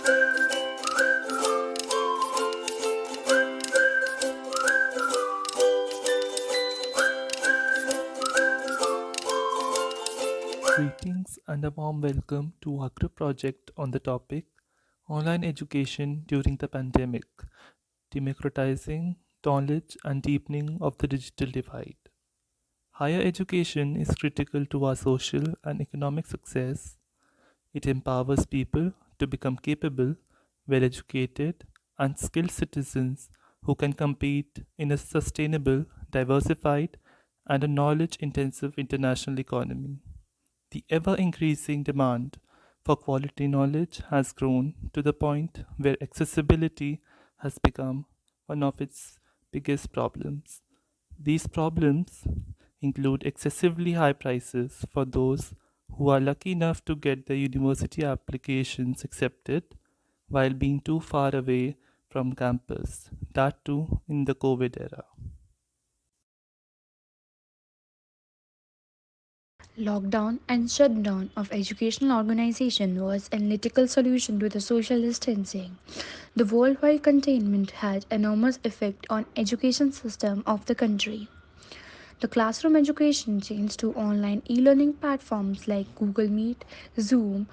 Greetings and a warm welcome to our group project on the topic Online Education During the Pandemic, Democratizing Knowledge and Deepening of the Digital Divide. Higher education is critical to our social and economic success. It empowers people to become capable, well educated, and skilled citizens who can compete in a sustainable, diversified, and a knowledge intensive international economy. The ever increasing demand for quality knowledge has grown to the point where accessibility has become one of its biggest problems. These problems include excessively high prices for those who are lucky enough to get their university applications accepted while being too far away from campus, that too in the COVID era. Lockdown and shutdown of educational organization was an analytical solution to the social distancing. The worldwide containment had enormous effect on education system of the country. The classroom education changed to online e-learning platforms like Google Meet, Zoom,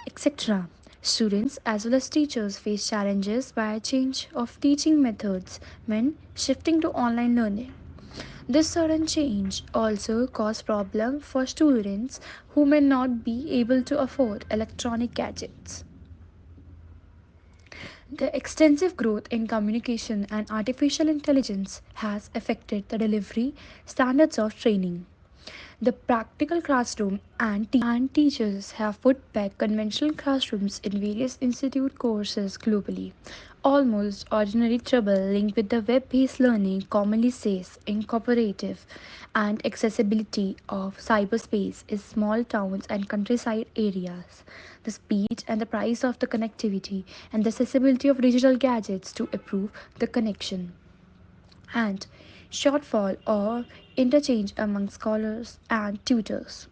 etc. Students as well as teachers face challenges by change of teaching methods when shifting to online learning. This sudden change also caused problems for students who may not be able to afford electronic gadgets. The extensive growth in communication and artificial intelligence has affected the delivery standards of training. The practical classroom and teachers have put back conventional classrooms in various institute courses globally. Almost ordinary trouble linked with the web based learning commonly says incooperative and accessibility of cyberspace in small towns and countryside areas. The speed and the price of the connectivity and the accessibility of digital gadgets to improve the connection and shortfall or interchange among scholars and tutors.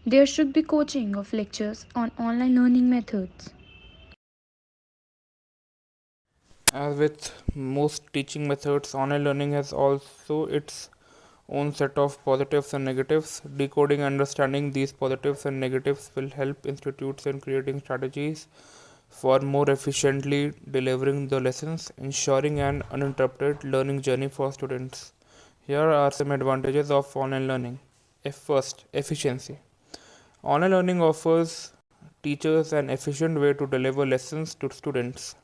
There should be coaching of lectures on online learning methods. As with most teaching methods, online learning has also its own set of positives and negatives. Decoding and understanding these positives and negatives will help institutes in creating strategies for more efficiently delivering the lessons, ensuring an uninterrupted learning journey for students. Here are some advantages of online learning. First, efficiency. Online learning offers teachers an efficient way to deliver lessons to students.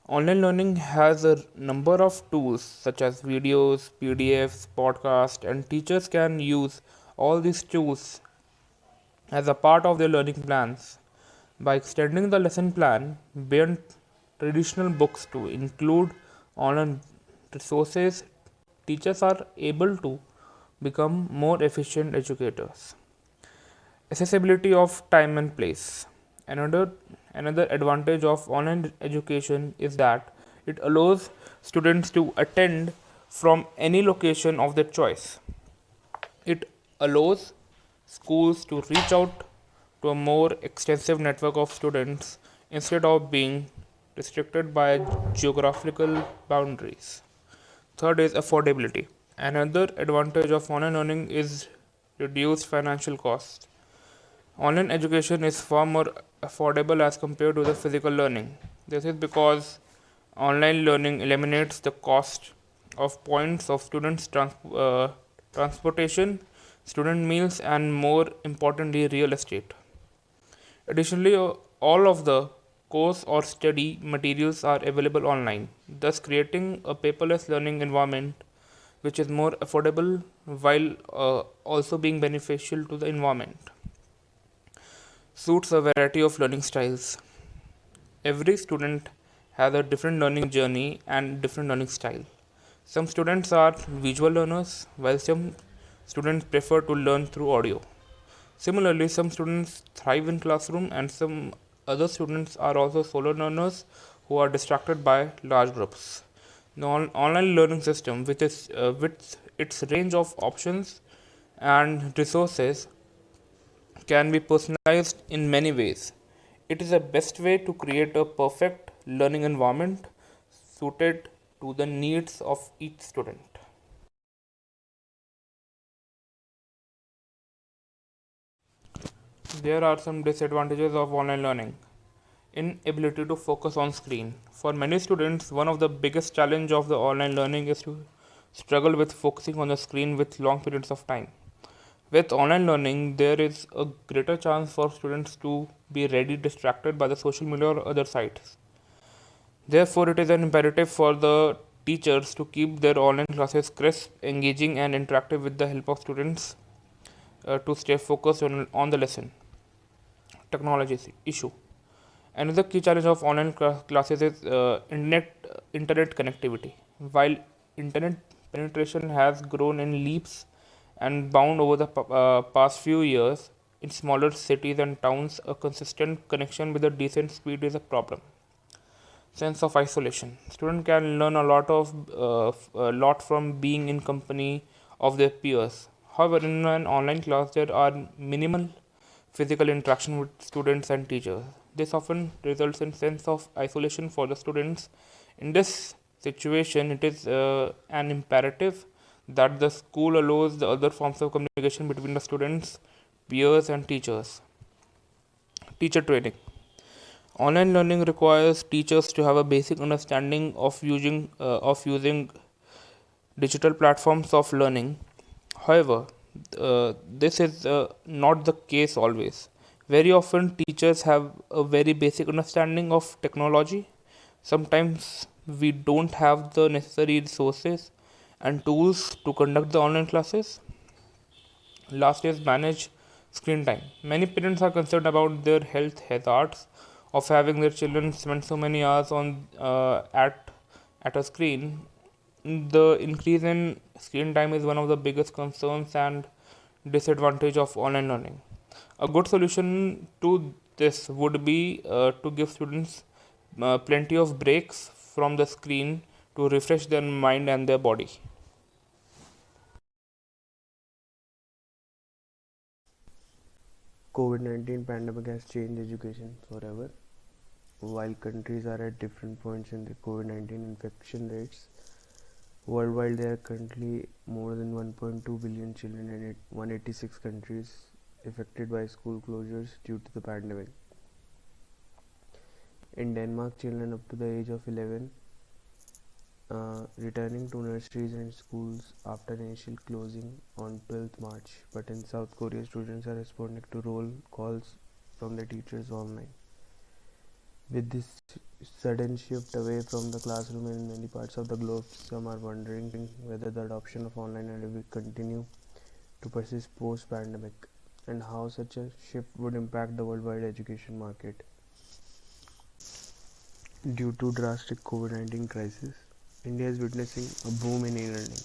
Online learning has a number of tools such as videos, PDFs, podcasts, and teachers can use all these tools as a part of their learning plans. By extending the lesson plan beyond traditional books to include online resources, teachers are able to become more efficient educators. Accessibility of time and place. Another another advantage of online education is that it allows students to attend from any location of their choice. It allows schools to reach out to a more extensive network of students instead of being restricted by geographical boundaries. Third is affordability. Another advantage of online learning is reduced financial costs. Online education is far more affordable as compared to the physical learning. This is because online learning eliminates the cost of points of transportation, student meals, and more importantly, real estate. Additionally, all of the course or study materials are available online, thus creating a paperless learning environment which is more affordable while also being beneficial to the environment. Suits a variety of learning styles. Every student has a different learning journey and different learning style. Some students are visual learners, while some students prefer to learn through audio. Similarly, some students thrive in classroom and some other students are also solo learners who are distracted by large groups. The online learning system, with its range of options and resources, can be personalized in many ways. It is the best way to create a perfect learning environment suited to the needs of each student. There are some disadvantages of online learning. Inability to focus on screen. For many students, one of the biggest challenge of the online learning is to struggle with focusing on the screen with long periods of time. With online learning, there is a greater chance for students to be readily distracted by the social media or other sites. Therefore, it is an imperative for the teachers to keep their online classes crisp, engaging, and interactive with the help of students to stay focused on the lesson. Technology issue. Another key challenge of online classes is internet connectivity. While internet penetration has grown in leaps and bound over the past few years, in smaller cities and towns, a consistent connection with a decent speed is a problem. Sense of isolation. Student can learn a lot from being in company of their peers. However, in an online class, there are minimal physical interaction with students and teachers. This often results in sense of isolation for the students. In this situation, it is an imperative that the school allows the other forms of communication between the students, peers, and teachers. Teacher training. Online learning requires teachers to have a basic understanding of using digital platforms of learning. However, this is not the case always. Very often, teachers have a very basic understanding of technology. Sometimes we don't have the necessary resources and tools to conduct the online classes. Last is manage screen time. Many parents are concerned about their health hazards of having their children spend so many hours on at a screen. The increase in screen time is one of the biggest concerns and disadvantage of online learning. A good solution to this would be to give students plenty of breaks from the screen to refresh their mind and their body. COVID-19 pandemic has changed education forever. While countries are at different points in the COVID-19 infection rates, worldwide there are currently more than 1.2 billion children in 186 countries affected by school closures due to the pandemic. In Denmark, children up to the age of 11 returning to nurseries and schools after initial closing on 12th March, but in South Korea, students are responding to roll calls from their teachers online. With this sudden shift away from the classroom in many parts of the globe, some are wondering whether the adoption of online learning will continue to persist post-pandemic and how such a shift would impact the worldwide education market. Due to drastic COVID-19 crisis, India is witnessing a boom in e-learning.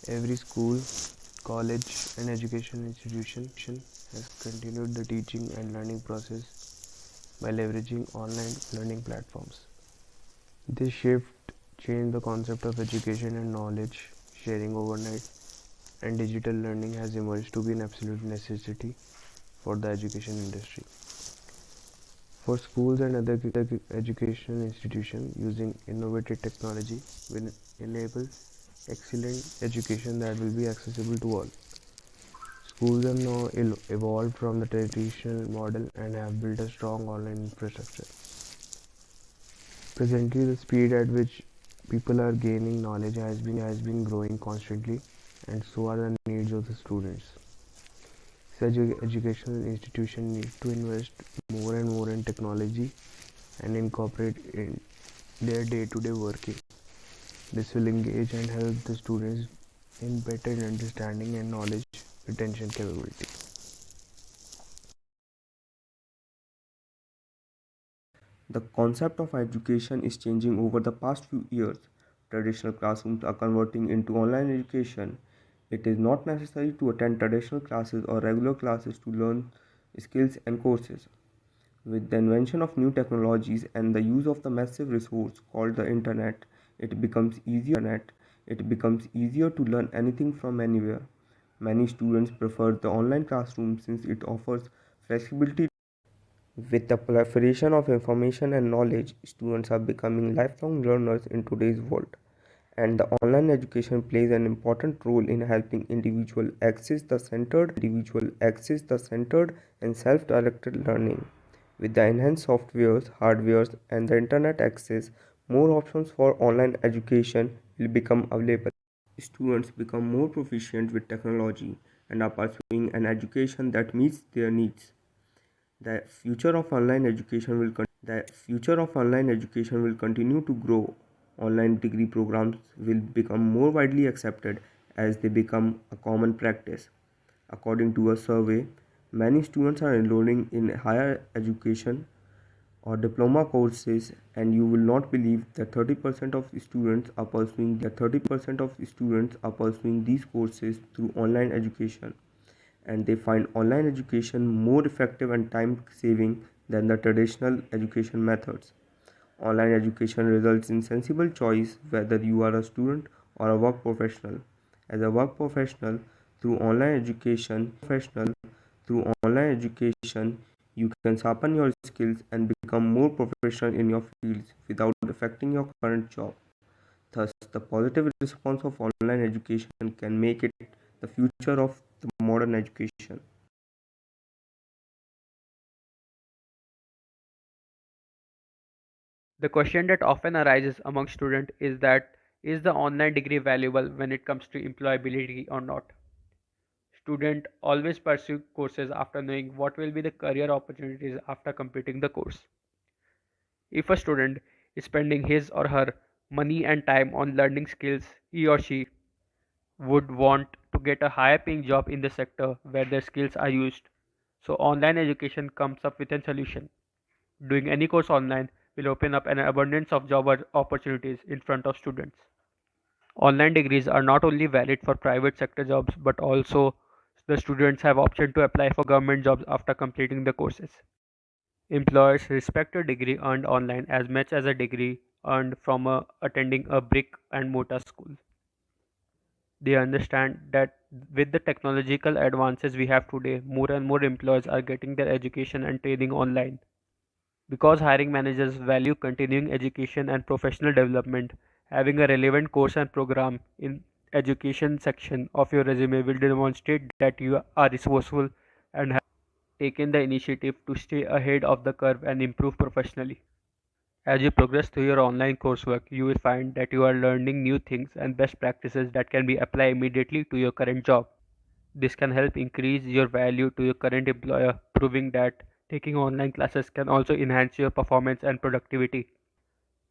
Every school, college and education institution has continued the teaching and learning process by leveraging online learning platforms. This shift changed the concept of education and knowledge sharing overnight, and digital learning has emerged to be an absolute necessity for the education industry. For schools and other educational institutions, using innovative technology will enable excellent education that will be accessible to all. Schools have now evolved from the traditional model and have built a strong online infrastructure. Presently, the speed at which people are gaining knowledge has been growing constantly, and so are the needs of the students. Such educational institutions need to invest more and more in technology and incorporate in their day-to-day working. This will engage and help the students in better understanding and knowledge retention capability. The concept of education is changing over the past few years. Traditional classrooms are converting into online education. It is not necessary to attend traditional classes or regular classes to learn skills and courses. With the invention of new technologies and the use of the massive resource called the internet, it becomes easier to learn anything from anywhere. Many students prefer the online classroom since it offers flexibility With the proliferation of information and knowledge, students are becoming lifelong learners in today's world, and the online education plays an important role in helping individual access the centered and self-directed learning. With the enhanced softwares, hardwares, and the internet access, more options for online education will become available. Students become more proficient with technology and are pursuing an education that meets their needs. The future of online education will continue to grow. Online degree programs will become more widely accepted as they become a common practice. According to a survey, many students are enrolling in higher education or diploma courses, and you will not believe that 30% of students are pursuing these courses through online education, and they find online education more effective and time saving than the traditional education methods. Online education results in sensible choice whether you are a student or a work professional. As a work professional, through online education, you can sharpen your skills and become more professional in your fields without affecting your current job. Thus, the positive response of online education can make it the future of the modern education. The question that often arises among students is that is the online degree valuable when it comes to employability or not? Students always pursue courses after knowing what will be the career opportunities after completing the course. If a student is spending his or her money and time on learning skills, he or she would want to get a higher paying job in the sector where their skills are used. So online education comes up with a solution. Doing any course online will open up an abundance of job opportunities in front of students. Online degrees are not only valid for private sector jobs but also the students have option to apply for government jobs after completing the courses. Employers respect a degree earned online as much as a degree earned from attending a brick and mortar school. They understand that with the technological advances we have today, more and more employers are getting their education and training online. Because hiring managers value continuing education and professional development, having a relevant course and program in education section of your resume will demonstrate that you are resourceful and have taken the initiative to stay ahead of the curve and improve professionally. As you progress through your online coursework, you will find that you are learning new things and best practices that can be applied immediately to your current job. This can help increase your value to your current employer, proving that taking online classes can also enhance your performance and productivity.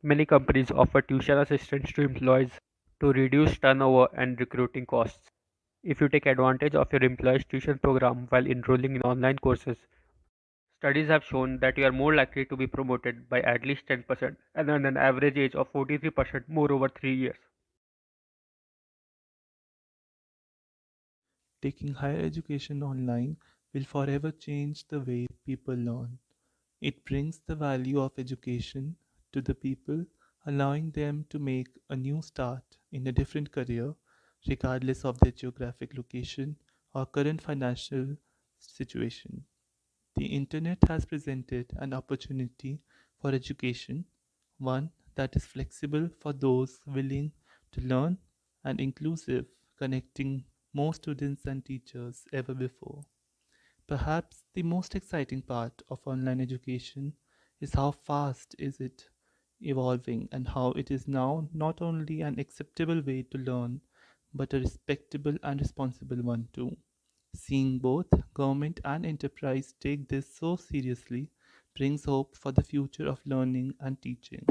Many companies offer tuition assistance to employees to reduce turnover and recruiting costs. If you take advantage of your employee's tuition program while enrolling in online courses, studies have shown that you are more likely to be promoted by at least 10% and earn an average age of 43% more over 3 years. Taking higher education online will forever change the way people learn. It brings the value of education to the people, allowing them to make a new start in a different career, regardless of their geographic location or current financial situation. The internet has presented an opportunity for education, one that is flexible for those willing to learn and inclusive, connecting more students and teachers ever before. Perhaps the most exciting part of online education is how fast is it evolving and how it is now not only an acceptable way to learn but a respectable and responsible one too. Seeing both government and enterprise take this so seriously brings hope for the future of learning and teaching.